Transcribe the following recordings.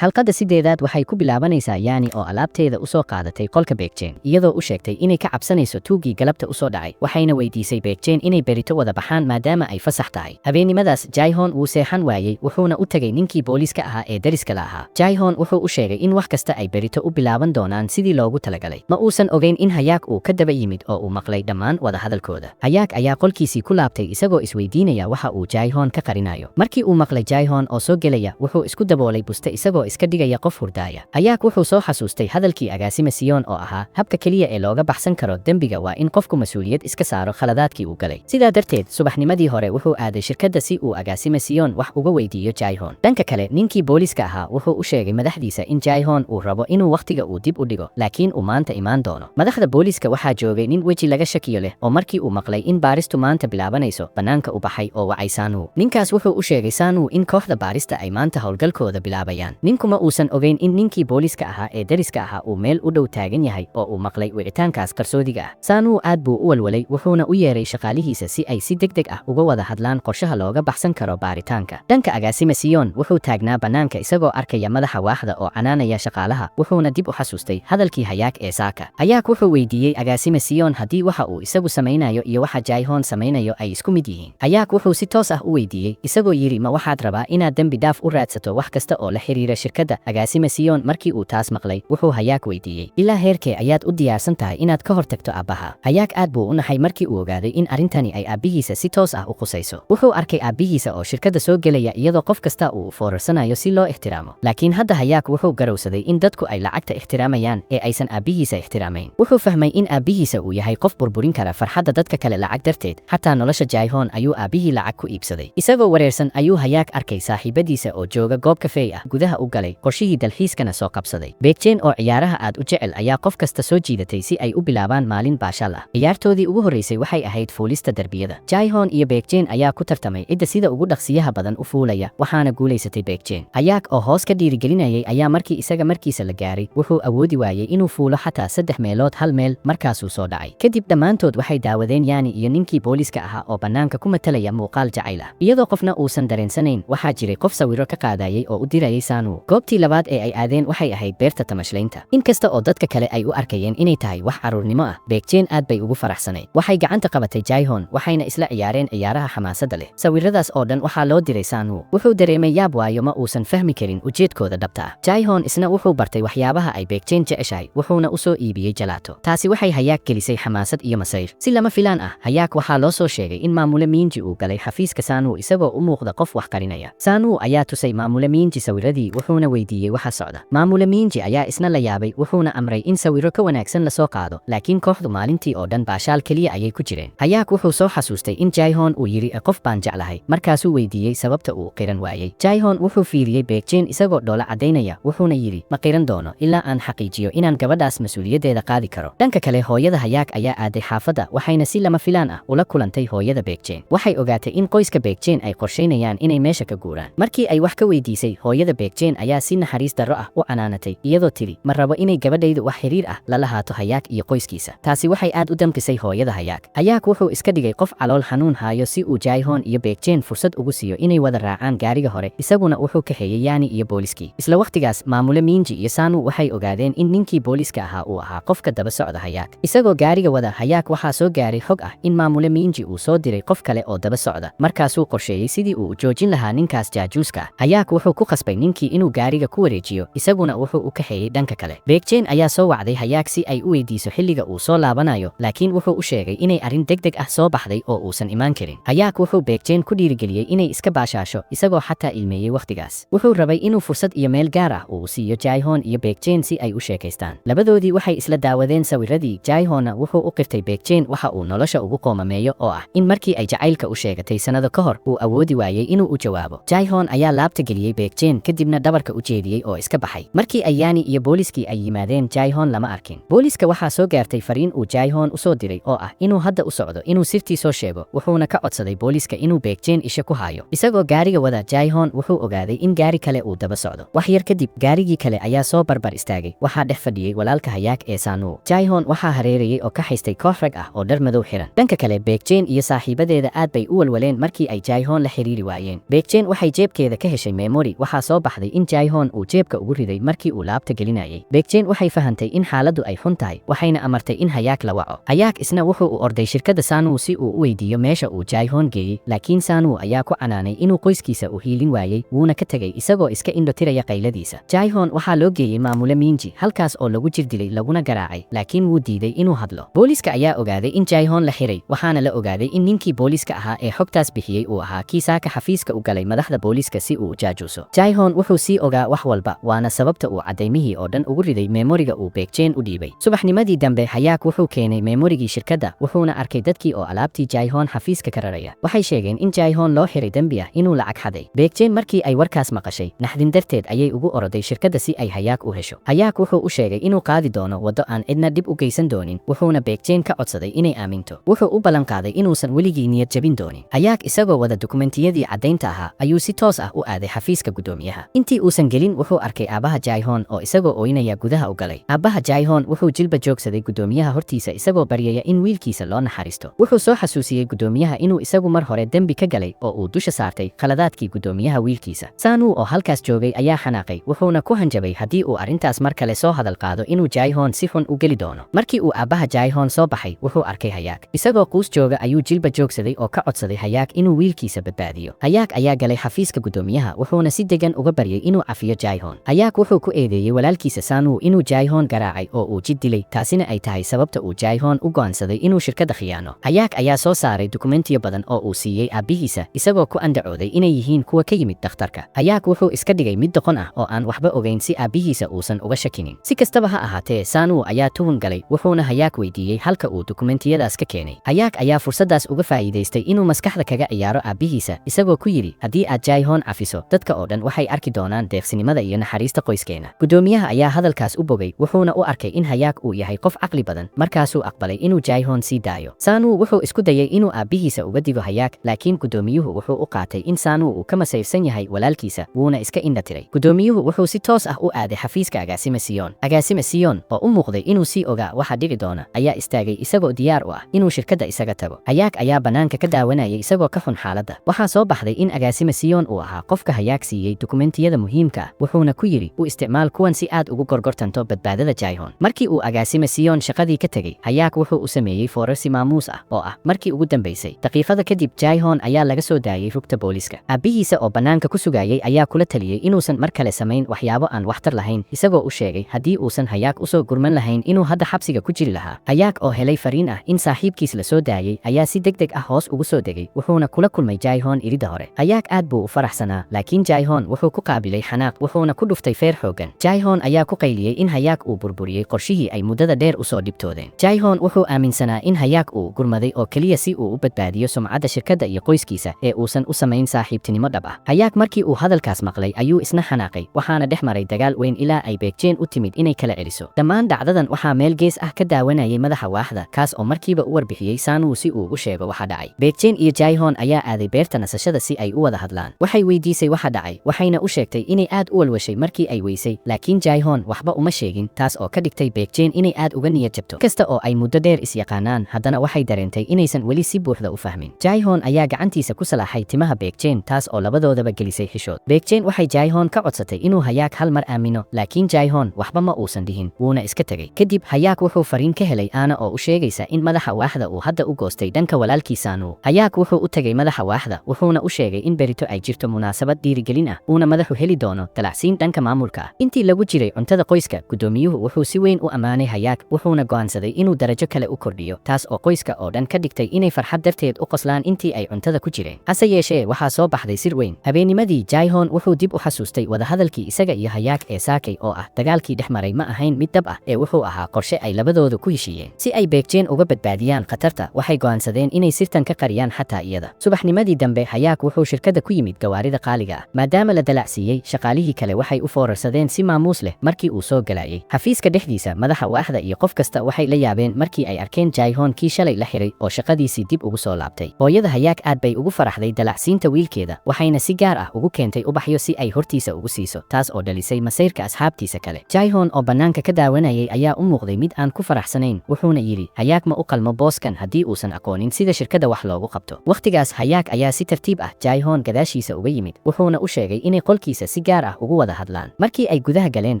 xalqadda sideedaad waxay ku bilaabanaysaa yaani oo alaabteeda u soo qaadatay qolka Beekjeen iyadoo u sheegtay inay ka cabsanayso tuugii galabta u soo dhacay waxayna weydiisay Beekjeen inay berito wada baxaan maadaama ay fasax tahay habeennimadaas Jaehoon wuu seexan waayey wuxuuna u tagay ninkii booliiska ahaa ee dariska la ahaa Jaehoon wuxuu u sheegay in wax kasta ay berito u bilaaban doonaan sidii loogu talagalay ma uusan ogeyn in Hayaak uu ka daba yimid oo uu maqlay dhammaan wada hadalkooda Hayaak ayaa qolkiisii ku laabtay isagoo isweydiinaya waxa uu Jaehoon ka qarinayo markii uu maqlay Jaehoon oo soo gelaya wuxuu isku daboolay buste isagoo iska dhigaya qof hurdaaya Hayaak wuxuu soo xasuustay hadalkii agaasima Sion oo ahaa habka kaliya ee looga baxsan karo dembiga waa in qofku mas'uuliyad iska saaro khaladaadkii uu galay sidaa darteed subaxnimadii hore wuxuu aaday shirkadda si uu agaasima Sion wax uga weydiiyo Jaehoon dhanka kale ninkii booliiska ahaa wuxuu u sheegay madaxdiisa in Jaehoon uu rabo inuu waqtiga uu dib u dhigo laakiin uu maanta imaan doono madaxda booliiska waxaa joogay nin weji laga shakiyo leh oo markii uu maqlay in baaristu maanta bilaabanayso banaanka u baxay oo wacay Sanu ninkaas wuxuu u sheegay Sanu in kooxda baarista ay maanta howlgalkooda bilaabayaan ninkuma uusan ogeyn in ninkii booliiska ahaa ee dariska ahaa uu meel u dhow taagan yahay oo uu maqlay wicitaankaas qarsoodiga ah Sanu aad buu u walwalay wuxuuna u yeeray shaqaalihiisa si ay si degdeg ah uga wada hadlaan qorshaha looga baxsan karo baaritaanka dhanka agaasima Sion wuxuu taagnaa banaanka isagoo arkaya madaxa waaxda oo canaanaya shaqaalaha wuxuuna dib u xasuustay hadalkii Hayaak ee saaka Hayaak wuxuu weydiiyey agaasima Sion haddii waxa uu isagu samaynayo iyo waxa Jaehoon samaynayo ay isku mid yihiin Hayaak wuxuu si toos ah u weydiiyey isagoo yiri ma waxaad rabaa inaad dembi dhaaf u raadsato wax kasta oo la xiriira shirkadda agaasima Sion markii uu taas maqlay wuxuu Hayaak weydiiyey ilaa heerkee ayaad u diyaarsan tahay inaad ka hortagto aabbaha Hayaak aad buu u naxay markii uu ogaaday in arrintani ay aabbihiisa si toos ah u qusayso wuxuu arkay aabbihiisa oo shirkadda soo gelaya iyadoo qof kasta uu foorarsanayo si loo ixtiraamo laakiin hadda Hayaak wuxuu garowsaday in dadku ay lacagta ixtiraamayaan ee aysan aabbihiisa ixtiraamayn wuxuu fahmay in aabbihiisa uu yahay qof burburin kara farxadda dadka kale lacag darteed xataa nolosha Jaehoon ayuu aabbihii lacag ku iibsaday isagoo wareersan ayuu Hayaak arkay saaxiibadiisa oo jooga goob kafeey ah gudaha u galay qorshihii dalxiiskana soo qabsaday Beekjeen oo ciyaaraha aad u jecel ayaa qof kasta soo jiidatay si ay u bilaabaan maalin baashaal ah ciyaartoodii ugu horreysay waxay ahayd fuulista darbiyada Jaehoon iyo Beekjeen ayaa ku tartamay cidda sida ugu dhaqsiyaha badan u fuulaya waxaana guulaysatay Beekjeen Hayaak oo hoos ka dhiirigelinayay ayaa markii isaga markiisa la gaaray wuxuu awoodi waayey inuu fuulo xataa 3 meelood hal meel markaasuu soo dhacay kadib dhammaantood waxay daawadeen yaani iyo ninkii booliiska ahaa oo bannaanka ku matalaya muuqaal jacayl ah iyadoo qofna uusan dareensanayn waxaa jiray qof sawiro ka qaadayay oo u dirayay Sanu goobtii labaad ee ay aadeen waxay ahayd beerta tamashlaynta inkasta oo dadka kale ay u arkayeen inay tahay wax caruurnimo ah Beekjeen aad bay ugu faraxsanayd waxay gacanta qabatay Jaehoon waxayna isla ciyaareen ciyaaraha xamaasadda leh sawiradaas oo dhan waxaa loo diray Sanu wuxuu dareemay yaab waayo ma uusan fahmi karin ujeedkooda dhabta ah Jaehoon isna wuxuu bartay waxyaabaha ay Beekjeen jeceshahay wuxuuna u soo iibiyey jalaato taasi waxay Hayaak gelisay xamaasad iyo masayr si lama filaan ah Hayaak waxaa loo soo sheegay in maamule Minji uu galay xafiiska Sanu isagoo u muuqda qof wax qarinaya Sanu ayaa tusay maamule Minji sawiradii wuxuuna weydiiyey waxa socda maamule Minji ayaa isna la yaabay wuxuuna amray in sawiro ka wanaagsan la soo qaado laakiin kooxdu maalintii oo dhan baashaal kaliya ayay ku jireen Hayaak wuxuu soo xasuustay in Jaehoon uu yiri qof baan jeclahay markaasuu weydiiyey sababta uu qiran waayey Jaehoon wuxuu fiiriyey Beekjeen isagoo dhoola cadaynaya wuxuuna yiri ma qiran doono ilaa aan xaqiijiyo inaan gabadhaas mas'uuliyadeeda qaadi karo dhanka kale hooyada Hayaak ayaa aaday xaafadda waxayna si lama filaan ah ula kulantay hooyada Beekjeen waxay ogaatay in qoyska Beekjeen ay qorsheynayaan inay meesha ka guuraan markii ay wax ka weydiisay hooyada Beekjeen ayaa si naxariis darro ah u canaanatay iyadoo tiri ma rabo inay gabadhaydu wax xiriir ah la lahaato Hayaak iyo qoyskiisa taasi waxay aad u damqisay hooyada Hayaak wuxuu iska dhigay qof calool xanuun haayo si uu Jaehoon iyo Beekjeen fursad ugu siiyo inay wada raacaan gaariga hore isaguna wuxuu kaxeeyey yaani iyo booliiskii isla waqtigaas maamule Minji iyo Sanu waxay ogaadeen in ninkii booliiska ahaa uu ahaa qofka daba socda Hayaak isagoo gaariga wada Hayaak waxaa soo gaaray xog ah in maamule Minji uu soo diray qof kale oo daba socda markaasuu qorsheeyey sidii uu u joojin lahaa ninkaas jaajuuska ah Hayaak wuxuu ku qasbay ninkii inuu gaariga ku wareejiyo isaguna wuxuu u kaxeeyey dhanka kale Beekjeen ayaa soo wacday Hayaak si ay u weydiiso xilliga uu soo laabanayo laakiin wuxuu u sheegay inay arrin degdeg ah soo baxday oo uusan imaan karin Hayaak wuxuu Beekjeen ku dhiirigeliyey inay iska baashaasho isagoo xataa ilmeeyey waqtigaas wuxuu rabay inuu fursad iyo meel gaar ah uu siiyo Jaehoon iyo Beekjeen si ay u sheekaystaan labadoodii waxay isla daawadeen sawiradii Jaehoonna wuxuu u qirtay Beekjeen waxa uu nolosha ugu qoomameeyo oo ah in markii ay jacaylka u sheegatay sanado ka hor uu awoodi waayey inuu u jawaabo Jaehoon ayaa laabta geliyey Beekjeen kadibna dhabarka u jeediyey oo iska baxay markii ay yaani iyo booliiskii ay yimaadeen Jaehoon lama arkin booliiska waxaa soo gaartay fariin uu Jaehoon u soo diray oo ah inuu hadda u socdo inuu sirtii soo sheego wuxuuna ka codsaday booliiska inuu Beekjeen isha ku hayo isagoo gaariga wada Jaehoon wuxuu ogaaday in gaari kale uu daba socdo wax yar kadib gaarigii kale ayaa soo barbar istaagay waxaa dhex fadhiyey walaalka Hayaak ee Sanu Jaehoon waxaa hareerayay oo ka haystay koox rag ah oo dhar madow xiran dhanka kale Beekjeen iyo saaxiibadeeda aad bay u walwaleen markii ay Jaehoon la xiriiri waayeen Beekjeen waxay jeebkeeda ka heshay memory waxaa soo baxday in in Jae-hoon uu jeebka ugu riday markii uu laabta gelinayay. Baekjen waxay fahantay in xaaladdu ay xun tahay, waxayna amartay in Hayaak la waco. Hayaak isna wuxuu u orday shirkadda Sunwoo si uu u weydiiyo meesha uu Jae-hoon geeyey, laakiin Sunwoo ayaa ku canaanay inuu qoyskiisa u hiilin waayey, wuuna ka tegay isagoo iska indhotiraya qayladiisa. Jae-hoon waxaa loo geeyey maamule Minji, halkaas oo lagu jirdilay laguna garaacay, laakiin wuu diiday inuu hadlo. Booliiska ayaa ogaaday in Jae-hoon la xiray, waxaana la ogaaday in ninkii booliiska ahaa ee xogtaas bixiyey uu ahaa kii saaka xafiiska u galay madaxda booliiska si uu u jaajuuso. Jae-hoon wuxuu sii ogaa wax walba, waana sababta uu cadaymihii oo dhan ugu riday meemoriga uu Baekjen u dhiibay. Subaxnimadii dambe Hayaak wuxuu keenay meemorigii shirkadda, wuxuuna arkay dadkii oo alaabtii Jae-hoon xafiiska ka raraya. Waxay sheegeen in Jae-hoon loo xiray dembi ah inuu lacag xaday. Baekjen markii ay warkaas maqashay, naxdin darteed ayay ugu oroday shirkadda si ay Hayaak u hesho. Hayaak wuxuu u sheegay inuu qaadi doono waddo aan cidna dib u geysan doonin, wuxuuna Baekjen ka codsaday inay aaminto. Wuxuu u ballan qaaday inuusan weligii niyad jabin doonin. Hayaak isagoo wada dukumentiyadii caddaynta ahaa ayuu si toos ah u aaday xafiiska gudoomiyaha. Intii uusan gelin wuxuu arkay aabaha Jae-hoon oo isagoo ooynaya gudaha u galay. Aabaha Jae-hoon wuxuu jilba joogsaday gudoomiyaha hortiisa isagoo baryaya in wiilkiisa loo naxariisto. Wuxuu soo xasuusiyey gudoomiyaha inuu isagu mar hore dembi ka galay oo uu dusha saartay khaladaadkii gudoomiyaha wiilkiisa. Sunwoo oo halkaas joogay ayaa xanaaqay, wuxuuna ku hanjabay haddii uu arrintaas mar kale soo hadal qaado inuu Jae-hoon si xun u geli doono. Markii uu aabaha Jae-hoon soo baxay, wuxuu arkay Hayaak. Isagoo quus jooga ayuu jilba joogsaday oo ka codsaday Hayaak inuu wiilkiisa badbaadiyo. Hayaak ayaa galay xafiiska gudoomiyaha, wuxuuna si degan uga baryay inuu cafiyo Jae-hoon. Hayaak wuxuu ku eedeeyey walaalkiisa Sunwoo inuu Jae-hoon garaacay oo uu jid dilay, taasina ay tahay sababta uu Jae-hoon u go'aansaday inuu shirkadda khiyaano. Hayaak ayaa soo saaray dukumentiyo badan oo uu siiyey aabihiisa, isagoo ku andacooday inay yihiin kuwa ka yimid dhakhtarka. Hayaak wuxuu iska dhigay mid doqon ah oo aan waxba ogeyn si aabihiisa uusan uga shakinin. Si kastaba ha ahaatee, Sunwoo ayaa tuhun galay, wuxuuna Hayaak weydiiyey halka uu dukumentiyadaas ka keenay. Hayaak ayaa fursaddaas uga faa'iidaystay inuu maskaxda kaga ciyaaro aabihiisa, isagoo ku yidhi haddii aad Jae-hoon cafiso, dadka oo dhan waxay arki doonaan deeqsinimada iyo naxariista qoyskeena. Gudoomiyaha ayaa hadalkaas u bogay, wuxuuna u arkay in Hayaak uu yahay qof caqli badan, markaasuu aqbalay inuu Jae-hoon sii daayo. Sunwoo wuxuu isku dayay inuu aabihiisa uga digo Hayaak, laakiin gudoomiyuhu wuxuu u qaatay in Sunwoo uu ka masayrsan yahay walaalkiisa, wuuna iska indha tiray. Gudoomiyuhu wuxuu si toos ah u aaday xafiiska Agaasime Sion. Agaasime Sion oo u muuqday inuu sii ogaa waxa dhici doona, ayaa istaagay isagoo diyaar u ah inuu shirkadda isaga tago. Hayaak ayaa banaanka ka daawanayay isagoo ka xun xaaladda. Waxaa soo baxday in Agaasime Sion uu ahaa qofka Hayaak siiyey dukumentiyada muhiimka ah, wuxuuna ku yidhi u isticmaal kuwan si aad ugu gorgortanto badbaadada Jae-hoon. Markii uu Agaasime Sion shaqadii ka tegey, Hayaak wuxuu u sameeyey foorarsi maamuus ah oo ah markii ugu dambeysay. Daqiiqada kadib Jae-hoon ayaa laga soo daayay rugta booliiska. Aabihiisa oo banaanka ku sugayay ayaa kula taliyey inuusan mar kale samayn waxyaabo aan waxtar lahayn, isagoo u sheegay haddii uusan Hayaak u soo gurman lahayn inuu hadda xabsiga ku jiri lahaa. Hayaak oo helay fariin ah in saaxiibkiis la soo daayay ayaa si degdeg ah hoos ugu soo degay, wuxuuna kula kulmay Jae-hoon irida hore. Hayaak aad buu u faraxsanaa, laakiin Jae-hoon wuxuu ku qaabilay xanaaq, wuxuuna ku dhuftay feer xooggan. Jae-hoon ayaa ku qayliyey in Hayaak uu burburiyey qorshihii ay muddada dheer u soo dhibtoodeen. Jae-hoon wuxuu aaminsanaa in Hayaak uu gurmaday oo keliya si uu u badbaadiyo sumcadda shirkadda iyo qoyskiisa ee uusan u samayn saaxiibtinimo dhab ah. Hayaak markii uu hadalkaas maqlay ayuu isna xanaaqay, waxaana dhex maray dagaal weyn ilaa ay Baekjen u timid inay kala celiso. Dhammaan dhacdadan waxaa meel gees ah ka daawanayay madaxa waaxda, kaas oo markiiba u warbixiyey Sunwoo si uu u sheego waxa dhacay. Baekjen iyo Jae-hoon ayaa aaday beerta nasashada si ay u wada hadlaan. Waxay weydiisay waxa dhacay, waxayna u sheegtay inay aad u walwashay markii ay weysay, laakiin Jae-hoon waxba uma sheegin, taas oo ka dhigtay Baekjen inay aad uga niyad jabto. Kasta oo ay muddo dheer is yaqaanaan, haddana waxay dareentay inaysan weli si buuxda u fahmin. Jae-hoon ayaa gacantiisa ku salaaxay timaha Baekjen, taas oo labadoodaba gelisay xishood. Baekjen waxay Jae-hoon ka codsatay inuu Hayaak hal mar aamino, laakiin Jae-hoon waxba ma uusan dhihin, wuuna iska tegay. Kadib Hayaak wuxuu fariin ka helay Aana oo u sheegaysa in madaxa waaxda uu hadda u goostay dhanka walaalkii Sunwoo. Hayaak wuxuu u tagay madaxa waaxda, wuxuuna u sheegay in berito ay jirto munaasabad dhiirigelin ah, uuna madaxu heli doono dalacsiin dhanka maamulka ah. Intii lagu jiray cuntada qoyska, gudoomiyuhu wuxuu si weyn u ammaanay Hayaak, wuxuuna go'aansaday inuu darajo kale u kordhiyo, taas oo qoyska oo dhan ka dhigtay inay farxad darteed u qoslaan intii ay cuntada ku jireen. Hase yeeshee, waxaa soo baxday sir weyn. Habeennimadii Jae-hoon wuxuu dib u xasuustay wadahadalkii isaga iyo Hayaak ee saakay oo ah dagaalkii dhex maray ma ahayn mid dab ah ee wuxuu ahaa qorshe ay labadoodu ku heshiiyeen. Si ay Baekjen uga badbaadiyaan khatarta, waxay go'aansadeen inay sirtan ka qariyaan xataa iyada. Subaxnimadii dambe Hayaak wuxuu shirkadda ku yimid gawaarida qaaliga ah. Maadaama la dalacsiiyey, shaqaalihii kale waxay u foorarsadeen si maamuus leh markii uu soo galayay. Xafiiska dhexdiisa, madaxa waaxda iyo qof kasta waxay la yaabeen markii ay arkeen Jae-hoon kii shalay la xiray oo shaqadiisii dib ugu soo laabtay. Hooyada Hayaak aad bay ugu faraxday dalacsiinta wiilkeeda, waxayna si gaar ah ugu keentay ubaxyo si ay hortiisa ugu siiso, taas oo dhalisay masayrka asxaabtiisa kale. Jae-hoon oo banaanka ka daawanayay ayaa u muuqday mid aan ku faraxsanayn, wuxuuna yidhi Hayaak ma u qalmo booskan haddii uusan aqoonin sida shirkadda wax loogu qabto. Waqtigaas Hayaak ayaa si tartiib ah Jae-hoon gadaashiisa uga yimid, wuxuuna u sheegay inay qolkiisa si gaar ah ugu wada hadlaan. Markii ay gudaha galeen,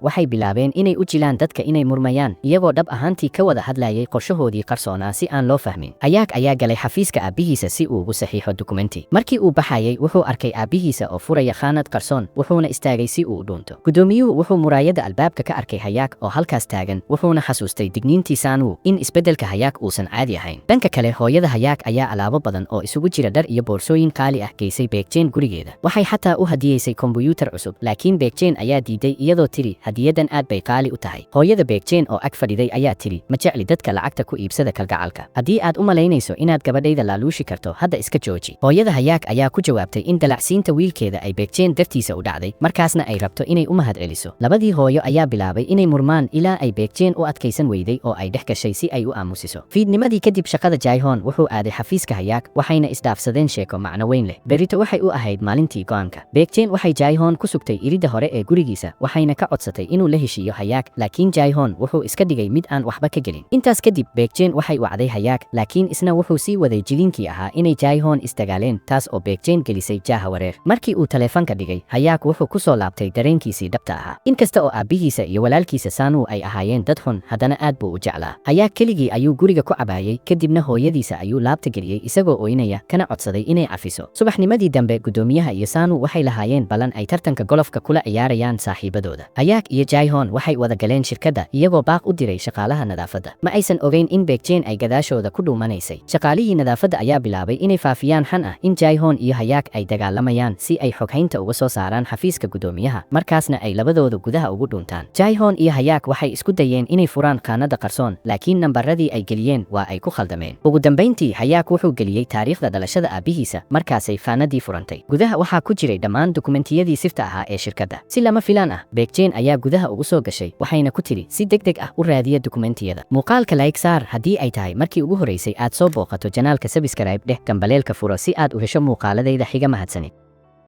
waxay bilaabeen inay u jilaan dadka inay murmayaan, iyagoo dhab ahaantii ka wada hadlayay qorshahoodii qarsoonaa si aan loo fahmin. Hayaak ayaa galay xafiiska aabihiisa si uu ugu saxiixo dukumenti. Markii uu baxayay, wuxuu arkay aabihiisa oo furaya khaanad qarsoon, wuxuuna istaagay si uu u dhuunto. Gudoomiyuhu wuxuu muraayada albaabka ka arkay Hayaak oo halkaas taagan, wuxuuna xasuustay digniintii Sanwoo in isbeddelka Hayaak uusan caadi ahayn. Dhanka kale, hooyada Hayaak ayaa alaabo badan oo isugu jira dhar iyo boorsooyin qaali ah geysay Baekjin gurigeeda. Waxay xataa u hadiyeysay kombuyuutar cusub, laakiin Baekjin ayaa diiday iyadoo tiri hadiyadan aad bay qaali u tahay. Hooyada Baekjin oo ag fadhiday ayaa tiri ma jecli dadka lacagta ku iibsada kalgacalka. Haddii aad u malaynayso inaad gabadhayda laaluushi karto, hadda iska jooji. Hooyada Hayaak ayaa ku jawaabtay in dalacsiinta wiilkeeda ay Baekjin dartiisa u dhacday, markaasna ay rabto inay u mahad celiso. Labadii hooyo ayaa bilaabay inay murmaan ilaa ay Baekjin u adkaysan weyday oo ay dhex gashay si ay u aamusiso. Fiidnimadii kadib shaqada Jaehoon wuxuu aaday xafiiska Hayaak, waxayna isdhaafsadeen sheeko macno weyn leh. Berito waxay u ahayd maalintii go'aanka. Baekjin waxay Jaehoon ku sugtay iridda hore ee gurigiisa, waxayna ka codsatay inuu la heshiiyo Hayaak, laakiin Jaehoon wuxuu iska dhigay mid aan waxba ka gelin. Intaas kadib, Baekjin waxay wacday Hayaak, laakiin isna wuxuu sii waday jiliinkii ahaa inay Jaehoon isdagaaleen, taas oo Baekjin gelisay jaaha wareer. Markii uu taleefanka dhigay, Hayaak wuxuu ku soo laabtay dareenkiisii dhabta ahaa. Inkasta oo aabihiisa iyo walaalkiisa Sanwoo ay ahaayeen dad xun, haddana aad buu u jeclaa. Hayaak keligii ayuu guriga ku cabaayay, kadibna hooyadiisa ayuu laabta geliyey isagoo ooynaya, kana codsaday inay cafiso. Subaxnimadii dambe, gudoomiyaha iyo Sanwoo waxay lahaayeen balan ay tartanka golofka kula ciyaarayaan saaxiibadooda. Hayaak iyo Jaehoon waxay wada galeen shirkadda, iyagoo baaq u diray shaqaalaha nadaafadda. Ma aysan ogeyn in Baekjin ay gadaashooda ku dhuumanaysay. Shaqaalihii nadaafadda ayaa bilaabay inay faafiyaan xan ah in Jaehoon iyo Hayaak ay dagaalamayaan si ay xoghaynta uga soo saaraan xafiiska gudoomiyaha, markaasna ay labadooda gudaha ugu dhuuntaan. Jaehoon iyo Hayaak waxay isku dayeen inay furaan khaanada qarsoon, laakiin nambaradii ay geliyeen waa ay ku khaldameen. Ugu dambeyntii, Hayaak wuxuu geliyey taariikhda dhalashada aabihiisa, markaasay khaanadii furantay. Gudaha waxaa ku jiray dhammaan dukumentiyadii sirta ahaa ee shirkadda. Si lama filaan ah, Baekjin ayaa gudaha ugu soo gashay, waxayna ku tiri si degdeg ah u raadiya dukumentiyada. Muuqaalka like saar haddii ay tahay markii ugu horeysay aad soo booqato janaalka, subscribe dheh, gambaleelka furo si aad u hesho muuqaaladayda xiga. Mahadsanid.